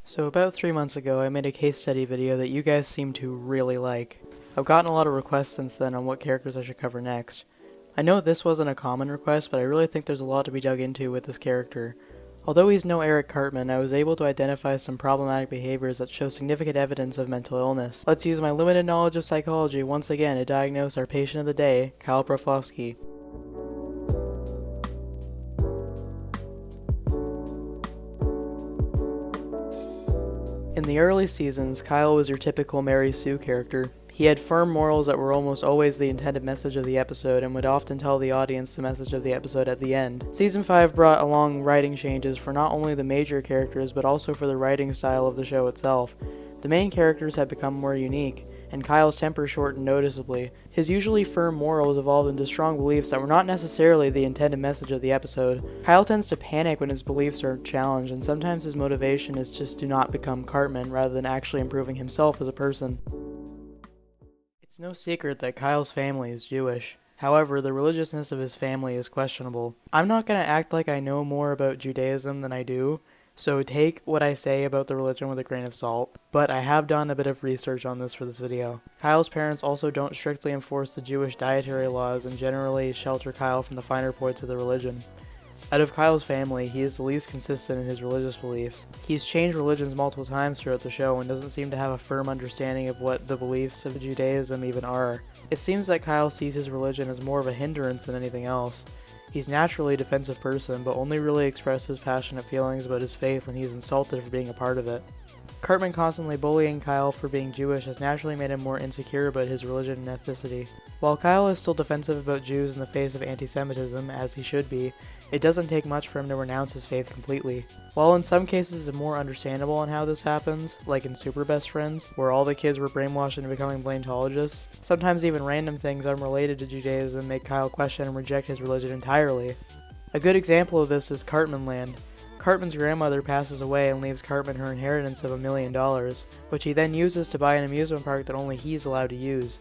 So about 3 months ago, I made a case study video that you guys seem to really like. I've gotten a lot of requests since then on what characters I should cover next. I know this wasn't a common request, but I really think there's a lot to be dug into with this character. Although he's no Eric Cartman, I was able to identify some problematic behaviors that show significant evidence of mental illness. Let's use my limited knowledge of psychology once again to diagnose our patient of the day, Kyle Broflovski. In the early seasons, Kyle was your typical Mary Sue character. He had firm morals that were almost always the intended message of the episode and would often tell the audience the message of the episode at the end. Season 5 brought along writing changes for not only the major characters but also for the writing style of the show itself. The main characters had become more unique, and Kyle's temper shortened noticeably. His usually firm morals evolved into strong beliefs that were not necessarily the intended message of the episode. Kyle tends to panic when his beliefs are challenged, and sometimes his motivation is just to not become Cartman rather than actually improving himself as a person. It's no secret that Kyle's family is Jewish. However, the religiousness of his family is questionable. I'm not going to act like I know more about Judaism than I do, so take what I say about the religion with a grain of salt, but I have done a bit of research on this for this video. Kyle's parents also don't strictly enforce the Jewish dietary laws and generally shelter Kyle from the finer points of the religion. Out of Kyle's family, he is the least consistent in his religious beliefs. He's changed religions multiple times throughout the show and doesn't seem to have a firm understanding of what the beliefs of Judaism even are. It seems that Kyle sees his religion as more of a hindrance than anything else. He's naturally a defensive person, but only really expresses passionate feelings about his faith when he's insulted for being a part of it. Cartman constantly bullying Kyle for being Jewish has naturally made him more insecure about his religion and ethnicity. While Kyle is still defensive about Jews in the face of anti-Semitism, as he should be, it doesn't take much for him to renounce his faith completely. While in some cases it's more understandable on how this happens, like in Super Best Friends, where all the kids were brainwashed into becoming Blaintologists, sometimes even random things unrelated to Judaism make Kyle question and reject his religion entirely. A good example of this is Cartman Land. Cartman's grandmother passes away and leaves Cartman her inheritance of $1 million, which he then uses to buy an amusement park that only he's allowed to use.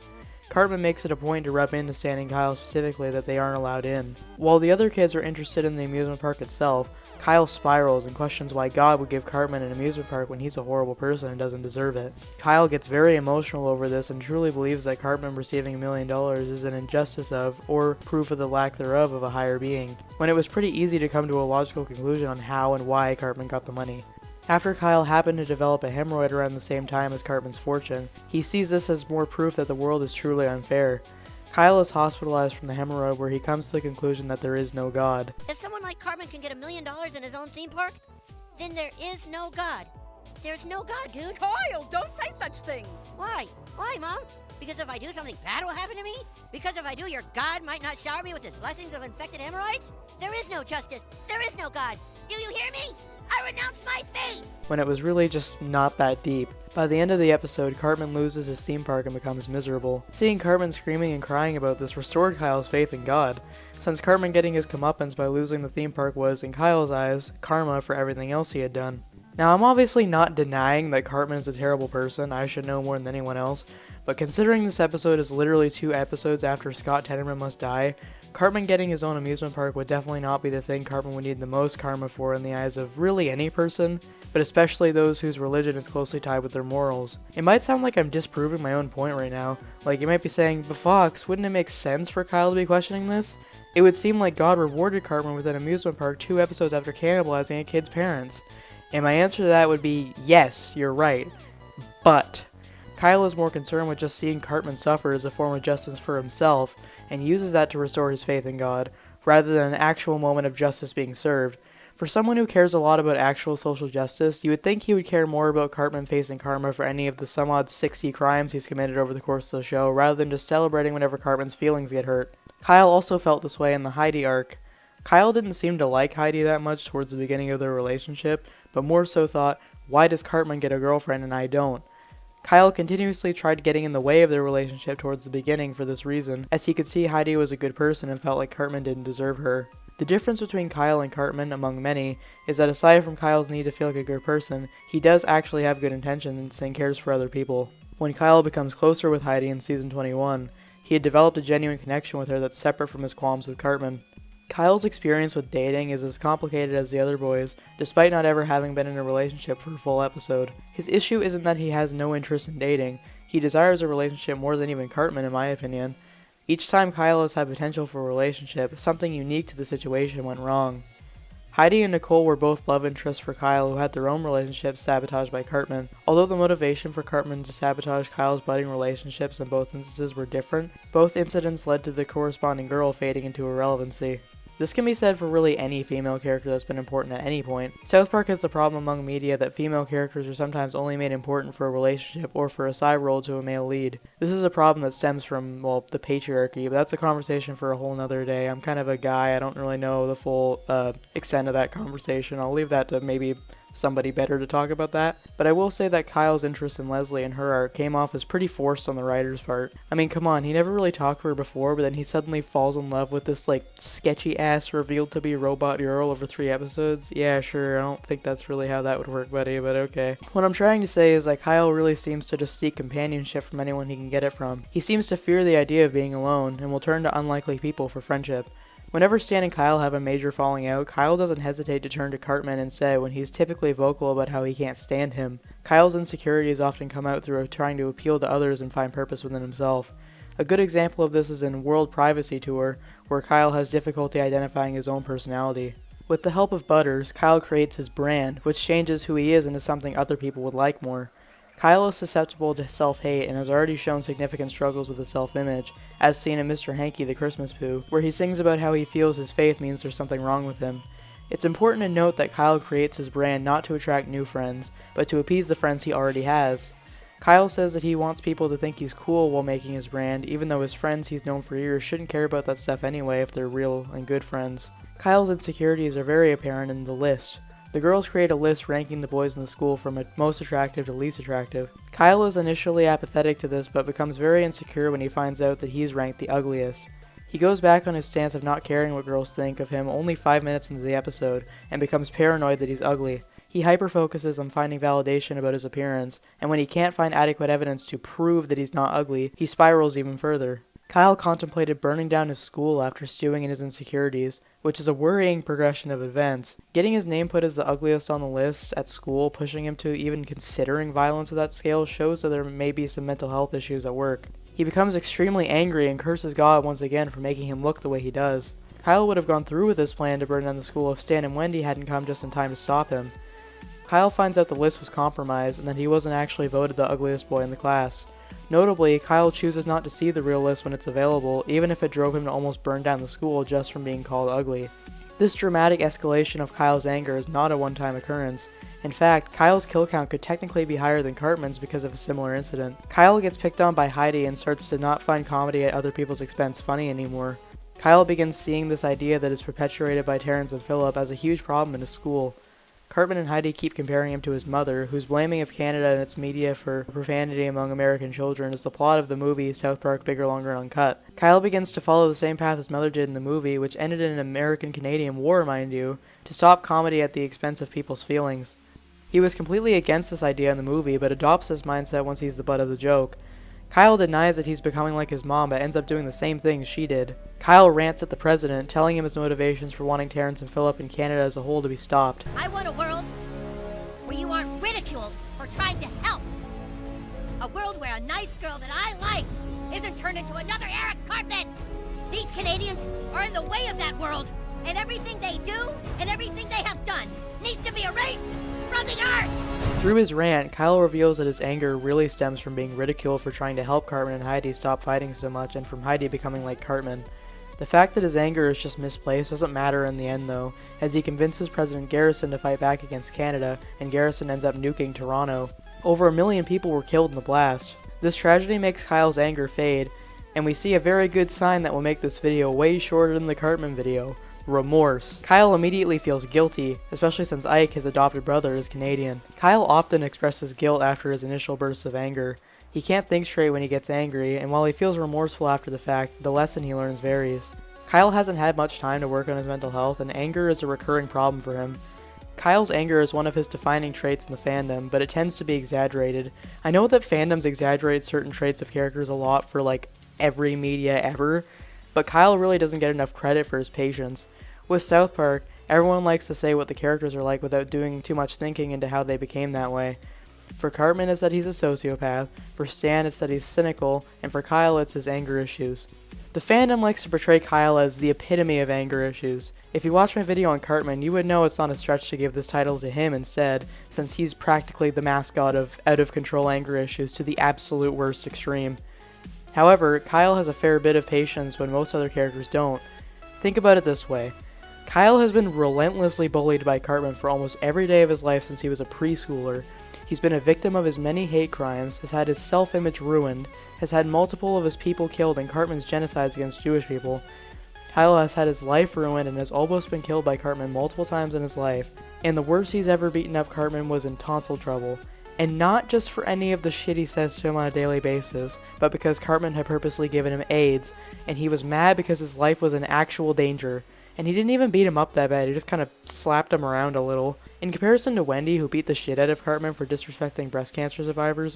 Cartman makes it a point to rub into Stan and Kyle specifically that they aren't allowed in. While the other kids are interested in the amusement park itself, Kyle spirals and questions why God would give Cartman an amusement park when he's a horrible person and doesn't deserve it. Kyle gets very emotional over this and truly believes that Cartman receiving $1 million is an injustice of, or proof of the lack thereof, of a higher being, when it was pretty easy to come to a logical conclusion on how and why Cartman got the money. After Kyle happened to develop a hemorrhoid around the same time as Cartman's fortune, he sees this as more proof that the world is truly unfair. Kyle is hospitalized from the hemorrhoid, where he comes to the conclusion that there is no God. If someone like Cartman can get $1 million in his own theme park, then there is no God. There's no God, dude. Kyle, don't say such things. Why? Why, Mom? Because if I do, something bad will happen to me? Because if I do, your God might not shower me with his blessings of infected hemorrhoids? There is no justice. There is no God. Do you hear me? I renounce my faith! When it was really just not that deep. By the end of the episode, Cartman loses his theme park and becomes miserable. Seeing Cartman screaming and crying about this restored Kyle's faith in God, since Cartman getting his comeuppance by losing the theme park was, in Kyle's eyes, karma for everything else he had done. Now, I'm obviously not denying that Cartman is a terrible person. I should know more than anyone else, but considering this episode is literally 2 episodes after Scott Tenorman must die, Cartman getting his own amusement park would definitely not be the thing Cartman would need the most karma for in the eyes of really any person, but especially those whose religion is closely tied with their morals. It might sound like I'm disproving my own point right now, like you might be saying, but Fox, wouldn't it make sense for Kyle to be questioning this? It would seem like God rewarded Cartman with an amusement park 2 episodes after cannibalizing a kid's parents. And my answer to that would be, yes, you're right, but Kyle is more concerned with just seeing Cartman suffer as a form of justice for himself, and uses that to restore his faith in God, rather than an actual moment of justice being served. For someone who cares a lot about actual social justice, you would think he would care more about Cartman facing karma for any of the some odd 60 crimes he's committed over the course of the show, rather than just celebrating whenever Cartman's feelings get hurt. Kyle also felt this way in the Heidi arc. Kyle didn't seem to like Heidi that much towards the beginning of their relationship, but more so thought, why does Cartman get a girlfriend and I don't? Kyle continuously tried getting in the way of their relationship towards the beginning for this reason, as he could see Heidi was a good person and felt like Cartman didn't deserve her. The difference between Kyle and Cartman, among many, is that aside from Kyle's need to feel like a good person, he does actually have good intentions and cares for other people. When Kyle becomes closer with Heidi in season 21, he had developed a genuine connection with her that's separate from his qualms with Cartman. Kyle's experience with dating is as complicated as the other boys, despite not ever having been in a relationship for a full episode. His issue isn't that he has no interest in dating, he desires a relationship more than even Cartman in my opinion. Each time Kyle has had potential for a relationship, something unique to the situation went wrong. Heidi and Nicole were both love interests for Kyle who had their own relationships sabotaged by Cartman. Although the motivation for Cartman to sabotage Kyle's budding relationships in both instances were different, both incidents led to the corresponding girl fading into irrelevancy. This can be said for really any female character that's been important at any point. South Park has the problem among media that female characters are sometimes only made important for a relationship or for a side role to a male lead. This is a problem that stems from, well, the patriarchy, but that's a conversation for a whole nother day. I'm kind of a guy, I don't really know the full extent of that conversation. I'll leave that to maybe somebody better to talk about that. But I will say that Kyle's interest in Leslie and her art came off as pretty forced on the writer's part. I mean, come on, he never really talked to her before, but then he suddenly falls in love with this, like, sketchy-ass revealed to be robot girl over 3 episodes. Yeah, sure, I don't think that's really how that would work, buddy, but okay. What I'm trying to say is that Kyle really seems to just seek companionship from anyone he can get it from. He seems to fear the idea of being alone, and will turn to unlikely people for friendship. Whenever Stan and Kyle have a major falling out, Kyle doesn't hesitate to turn to Cartman instead when he's typically vocal about how he can't stand him. Kyle's insecurities often come out through trying to appeal to others and find purpose within himself. A good example of this is in World Privacy Tour, where Kyle has difficulty identifying his own personality. With the help of Butters, Kyle creates his brand, which changes who he is into something other people would like more. Kyle is susceptible to self-hate and has already shown significant struggles with his self-image, as seen in Mr. Hanky the Christmas Pooh, where he sings about how he feels his faith means there's something wrong with him. It's important to note that Kyle creates his brand not to attract new friends, but to appease the friends he already has. Kyle says that he wants people to think he's cool while making his brand, even though his friends he's known for years shouldn't care about that stuff anyway if they're real and good friends. Kyle's insecurities are very apparent in the list. The girls create a list ranking the boys in the school from most attractive to least attractive. Kyle is initially apathetic to this but becomes very insecure when he finds out that he's ranked the ugliest. He goes back on his stance of not caring what girls think of him only 5 minutes into the episode and becomes paranoid that he's ugly. He hyper-focuses on finding validation about his appearance, and when he can't find adequate evidence to prove that he's not ugly, he spirals even further. Kyle contemplated burning down his school after stewing in his insecurities, which is a worrying progression of events. Getting his name put as the ugliest on the list at school, pushing him to even considering violence of that scale, shows that there may be some mental health issues at work. He becomes extremely angry and curses God once again for making him look the way he does. Kyle would have gone through with his plan to burn down the school if Stan and Wendy hadn't come just in time to stop him. Kyle finds out the list was compromised and that he wasn't actually voted the ugliest boy in the class. Notably, Kyle chooses not to see the real list when it's available, even if it drove him to almost burn down the school just from being called ugly. This dramatic escalation of Kyle's anger is not a one-time occurrence. In fact, Kyle's kill count could technically be higher than Cartman's because of a similar incident. Kyle gets picked on by Heidi and starts to not find comedy at other people's expense funny anymore. Kyle begins seeing this idea that is perpetuated by Terrence and Philip as a huge problem in his school. Cartman and Heidi keep comparing him to his mother, whose blaming of Canada and its media for profanity among American children is the plot of the movie South Park Bigger, Longer, and Uncut. Kyle begins to follow the same path his mother did in the movie, which ended in an American-Canadian war, mind you, to stop comedy at the expense of people's feelings. He was completely against this idea in the movie, but adopts this mindset once he's the butt of the joke. Kyle denies that he's becoming like his mom, but ends up doing the same things she did. Kyle rants at the president, telling him his motivations for wanting Terrence and Philip and Canada as a whole to be stopped. I want a world where you aren't ridiculed for trying to help. A world where a nice girl that I liked isn't turned into another Eric Cartman. These Canadians are in the way of that world, and everything they do and everything they have done needs to be erased from the earth. Through his rant, Kyle reveals that his anger really stems from being ridiculed for trying to help Cartman and Heidi stop fighting so much, and from Heidi becoming like Cartman. The fact that his anger is just misplaced doesn't matter in the end though, as he convinces President Garrison to fight back against Canada, and Garrison ends up nuking Toronto. Over 1 million people were killed in the blast. This tragedy makes Kyle's anger fade, and we see a very good sign that will make this video way shorter than the Cartman video: remorse. Kyle immediately feels guilty, especially since Ike, his adopted brother, is Canadian. Kyle often expresses guilt after his initial bursts of anger. He can't think straight when he gets angry, and while he feels remorseful after the fact, the lesson he learns varies. Kyle hasn't had much time to work on his mental health, and anger is a recurring problem for him. Kyle's anger is one of his defining traits in the fandom, but it tends to be exaggerated. I know that fandoms exaggerate certain traits of characters a lot for like every media ever, but Kyle really doesn't get enough credit for his patience. With South Park, everyone likes to say what the characters are like without doing too much thinking into how they became that way. For Cartman, it's that he's a sociopath, for Stan, it's that he's cynical, and for Kyle, it's his anger issues. The fandom likes to portray Kyle as the epitome of anger issues. If you watch my video on Cartman, you would know it's not a stretch to give this title to him instead, since he's practically the mascot of out-of-control anger issues to the absolute worst extreme. However, Kyle has a fair bit of patience when most other characters don't. Think about it this way. Kyle has been relentlessly bullied by Cartman for almost every day of his life since he was a preschooler. He's been a victim of his many hate crimes, has had his self-image ruined, has had multiple of his people killed in Cartman's genocides against Jewish people. Kyle has had his life ruined and has almost been killed by Cartman multiple times in his life. And the worst he's ever beaten up Cartman was in tonsil trouble. And not just for any of the shit he says to him on a daily basis, but because Cartman had purposely given him AIDS, and he was mad because his life was in actual danger. And he didn't even beat him up that bad, he just kind of slapped him around a little. In comparison to Wendy, who beat the shit out of Cartman for disrespecting breast cancer survivors,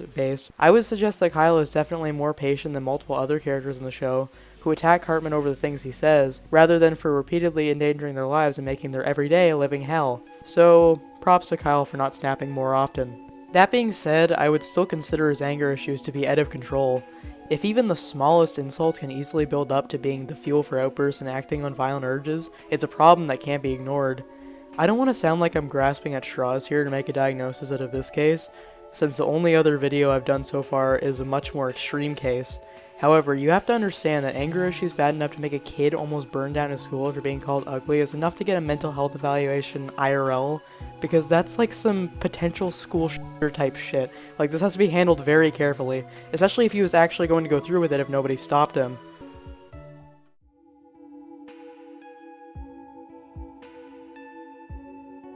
I would suggest that Kyle is definitely more patient than multiple other characters in the show, who attack Cartman over the things he says, rather than for repeatedly endangering their lives and making their everyday a living hell. So, props to Kyle for not snapping more often. That being said, I would still consider his anger issues to be out of control. If even the smallest insults can easily build up to being the fuel for outbursts and acting on violent urges, it's a problem that can't be ignored. I don't want to sound like I'm grasping at straws here to make a diagnosis out of this case, since the only other video I've done so far is a much more extreme case. However, you have to understand that anger issues bad enough to make a kid almost burn down his school after being called ugly is enough to get a mental health evaluation IRL, because that's like some potential school type shit. Like, this has to be handled very carefully, especially if he was actually going to go through with it if nobody stopped him.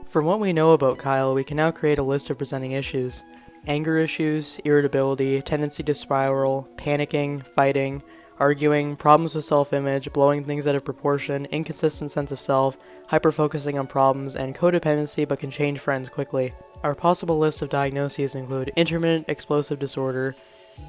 From what we know about Kyle, we can now create a list of presenting issues. Anger issues, irritability, tendency to spiral, panicking, fighting, arguing, problems with self-image, blowing things out of proportion, inconsistent sense of self, hyper-focusing on problems, and codependency but can change friends quickly. Our possible list of diagnoses include intermittent explosive disorder,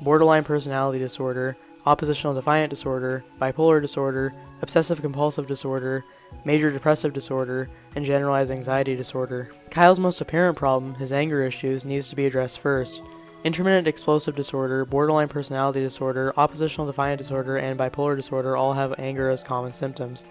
borderline personality disorder, oppositional defiant disorder, bipolar disorder, obsessive compulsive disorder, major depressive disorder, and generalized anxiety disorder. Kyle's most apparent problem, his anger issues, needs to be addressed first. Intermittent explosive disorder, borderline personality disorder, oppositional defiant disorder, and bipolar disorder all have anger as common symptoms.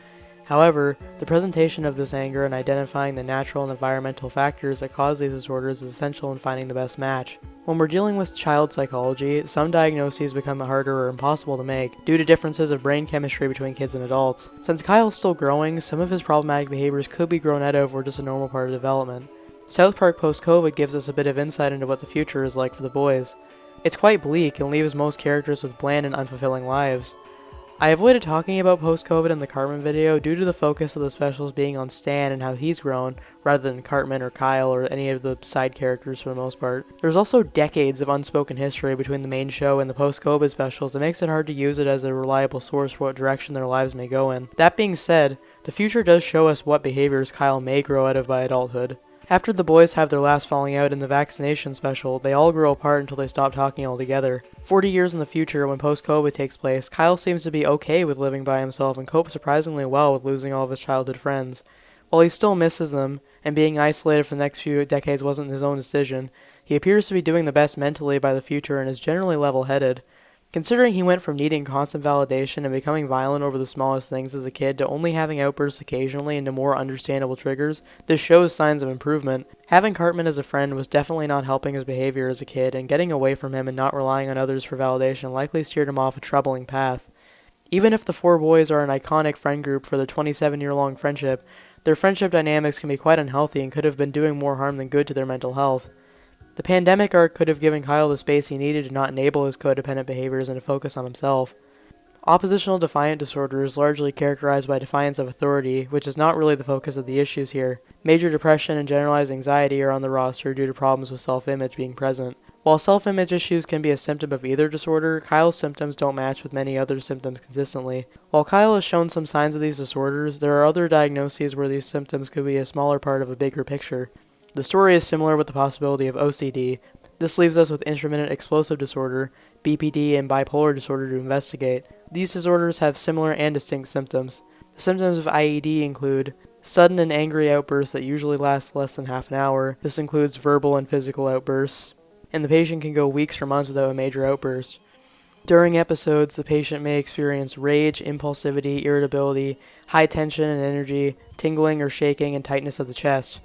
However, the presentation of this anger and identifying the natural and environmental factors that cause these disorders is essential in finding the best match. When we're dealing with child psychology, some diagnoses become harder or impossible to make due to differences of brain chemistry between kids and adults. Since Kyle's still growing, some of his problematic behaviors could be grown out of or just a normal part of development. South Park post-COVID gives us a bit of insight into what the future is like for the boys. It's quite bleak and leaves most characters with bland and unfulfilling lives. I avoided talking about post-COVID in the Cartman video due to the focus of the specials being on Stan and how he's grown, rather than Cartman or Kyle or any of the side characters for the most part. There's also decades of unspoken history between the main show and the post-COVID specials that makes it hard to use it as a reliable source for what direction their lives may go in. That being said, the future does show us what behaviors Kyle may grow out of by adulthood. After the boys have their last falling out in the vaccination special, they all grow apart until they stop talking altogether. 40 years in the future, when post-COVID takes place, Kyle seems to be okay with living by himself and copes surprisingly well with losing all of his childhood friends. While he still misses them, and being isolated for the next few decades wasn't his own decision, he appears to be doing the best mentally by the future and is generally level-headed. Considering he went from needing constant validation and becoming violent over the smallest things as a kid to only having outbursts occasionally and to more understandable triggers, this shows signs of improvement. Having Cartman as a friend was definitely not helping his behavior as a kid, and getting away from him and not relying on others for validation likely steered him off a troubling path. Even if the four boys are an iconic friend group for their 27-year-long friendship, their friendship dynamics can be quite unhealthy and could have been doing more harm than good to their mental health. The pandemic arc could have given Kyle the space he needed to not enable his codependent behaviors and to focus on himself. Oppositional defiant disorder is largely characterized by defiance of authority, which is not really the focus of the issues here. Major depression and generalized anxiety are on the roster due to problems with self-image being present. While self-image issues can be a symptom of either disorder, Kyle's symptoms don't match with many other symptoms consistently. While Kyle has shown some signs of these disorders, there are other diagnoses where these symptoms could be a smaller part of a bigger picture. The story is similar with the possibility of OCD. This leaves us with intermittent explosive disorder, BPD, and bipolar disorder to investigate. These disorders have similar and distinct symptoms. The symptoms of IED include Sudden and angry outbursts that usually last less than half an hour. This includes verbal and physical outbursts, and the patient can go weeks or months without a major outburst. During episodes, the patient may experience rage, impulsivity, irritability, high tension and energy, tingling or shaking, and tightness of the chest.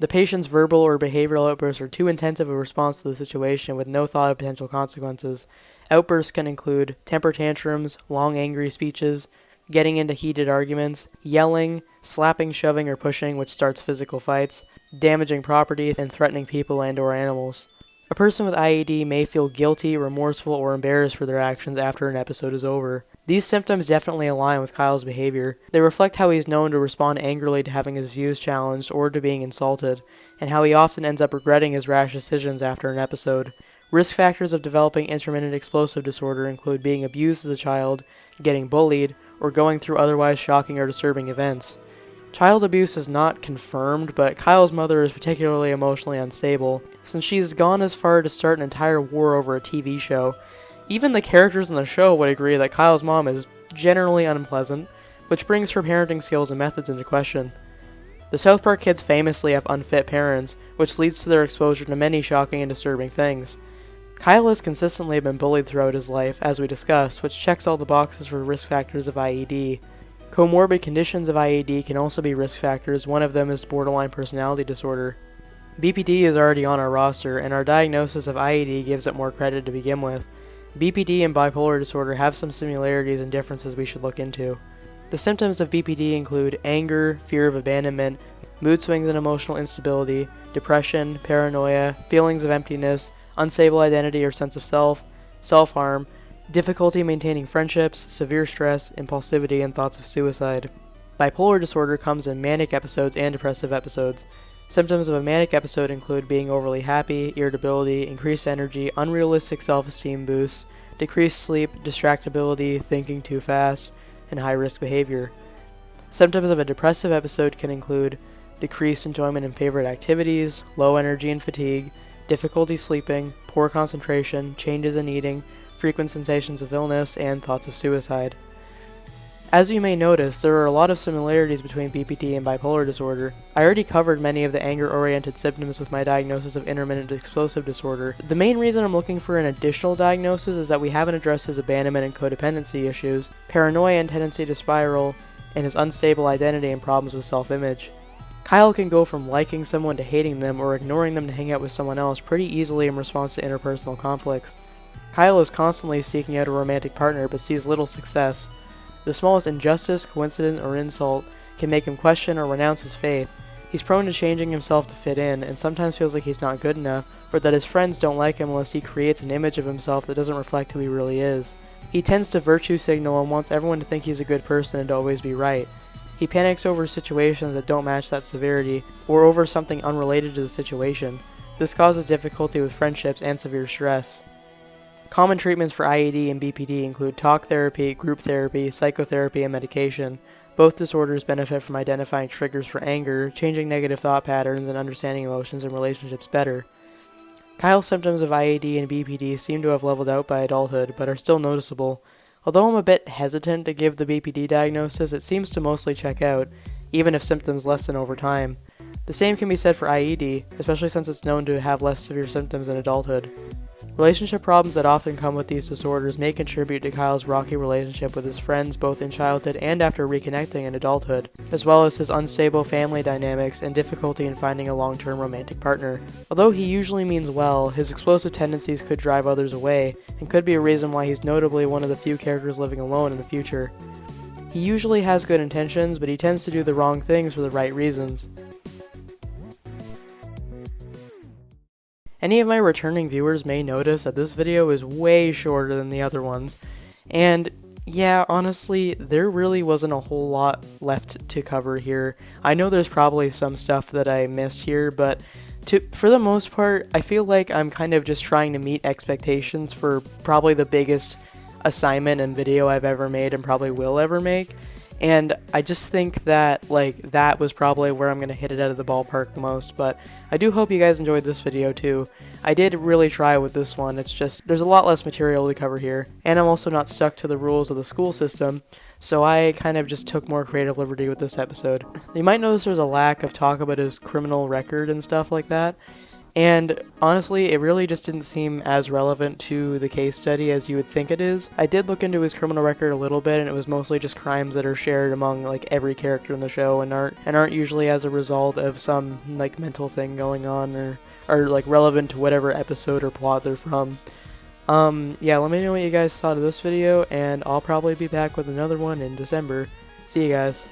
The patient's verbal or behavioral outbursts are too intensive a response to the situation with no thought of potential consequences. Outbursts can include temper tantrums, long angry speeches, getting into heated arguments, yelling, slapping, shoving, or pushing, which starts physical fights, damaging property, and threatening people and/or animals. A person with IED may feel guilty, remorseful, or embarrassed for their actions after an episode is over. These symptoms definitely align with Kyle's behavior. They reflect how he's known to respond angrily to having his views challenged or to being insulted, and how he often ends up regretting his rash decisions after an episode. Risk factors of developing intermittent explosive disorder include being abused as a child, getting bullied, or going through otherwise shocking or disturbing events. Child abuse is not confirmed, but Kyle's mother is particularly emotionally unstable, since she's gone as far to start an entire war over a TV show. Even the characters in the show would agree that Kyle's mom is generally unpleasant, which brings her parenting skills and methods into question. The South Park kids famously have unfit parents, which leads to their exposure to many shocking and disturbing things. Kyle has consistently been bullied throughout his life, as we discussed, which checks all the boxes for risk factors of IED. Comorbid conditions of IED can also be risk factors. One of them is borderline personality disorder. BPD is already on our roster, and our diagnosis of IED gives it more credit to begin with. BPD and bipolar disorder have some similarities and differences we should look into. The symptoms of BPD include anger, fear of abandonment, mood swings and emotional instability, depression, paranoia, feelings of emptiness, unstable identity or sense of self, self-harm, difficulty maintaining friendships, severe stress, impulsivity, and thoughts of suicide. Bipolar disorder comes in manic episodes and depressive episodes. Symptoms of a manic episode include being overly happy, irritability, increased energy, unrealistic self-esteem boosts, decreased sleep, distractibility, thinking too fast, and high-risk behavior. Symptoms of a depressive episode can include decreased enjoyment in favorite activities, low energy and fatigue, difficulty sleeping, poor concentration, changes in eating, frequent sensations of illness, and thoughts of suicide. As you may notice, there are a lot of similarities between BPD and bipolar disorder. I already covered many of the anger-oriented symptoms with my diagnosis of intermittent explosive disorder. The main reason I'm looking for an additional diagnosis is that we haven't addressed his abandonment and codependency issues, paranoia and tendency to spiral, and his unstable identity and problems with self-image. Kyle can go from liking someone to hating them or ignoring them to hang out with someone else pretty easily in response to interpersonal conflicts. Kyle is constantly seeking out a romantic partner but sees little success. The smallest injustice, coincidence, or insult can make him question or renounce his faith. He's prone to changing himself to fit in, and sometimes feels like he's not good enough, or that his friends don't like him unless he creates an image of himself that doesn't reflect who he really is. He tends to virtue signal and wants everyone to think he's a good person and to always be right. He panics over situations that don't match that severity, or over something unrelated to the situation. This causes difficulty with friendships and severe stress. Common treatments for IED and BPD include talk therapy, group therapy, psychotherapy, and medication. Both disorders benefit from identifying triggers for anger, changing negative thought patterns, and understanding emotions and relationships better. Kyle's symptoms of IED and BPD seem to have leveled out by adulthood, but are still noticeable. Although I'm a bit hesitant to give the BPD diagnosis, it seems to mostly check out, even if symptoms lessen over time. The same can be said for IED, especially since it's known to have less severe symptoms in adulthood. Relationship problems that often come with these disorders may contribute to Kyle's rocky relationship with his friends both in childhood and after reconnecting in adulthood, as well as his unstable family dynamics and difficulty in finding a long-term romantic partner. Although he usually means well, his explosive tendencies could drive others away, and could be a reason why he's notably one of the few characters living alone in the future. He usually has good intentions, but he tends to do the wrong things for the right reasons. Any of my returning viewers may notice that this video is way shorter than the other ones, and yeah, honestly, there really wasn't a whole lot left to cover here. I know there's probably some stuff that I missed here, but for the most part, I feel like I'm kind of just trying to meet expectations for probably the biggest assignment and video I've ever made and probably will ever make. And I just think that, like, that was probably where I'm going to hit it out of the ballpark the most. But I do hope you guys enjoyed this video too. I did really try with this one. It's just, there's a lot less material to cover here. And I'm also not stuck to the rules of the school system. So I kind of just took more creative liberty with this episode. You might notice there's a lack of talk about his criminal record and stuff like that. And honestly, it really just didn't seem as relevant to the case study as you would think it is. I did look into his criminal record a little bit, and it was mostly just crimes that are shared among like every character in the show and aren't usually as a result of some like mental thing going on or like relevant to whatever episode or plot they're from. Yeah, let me know what you guys thought of this video, and I'll probably be back with another one in December. See you guys.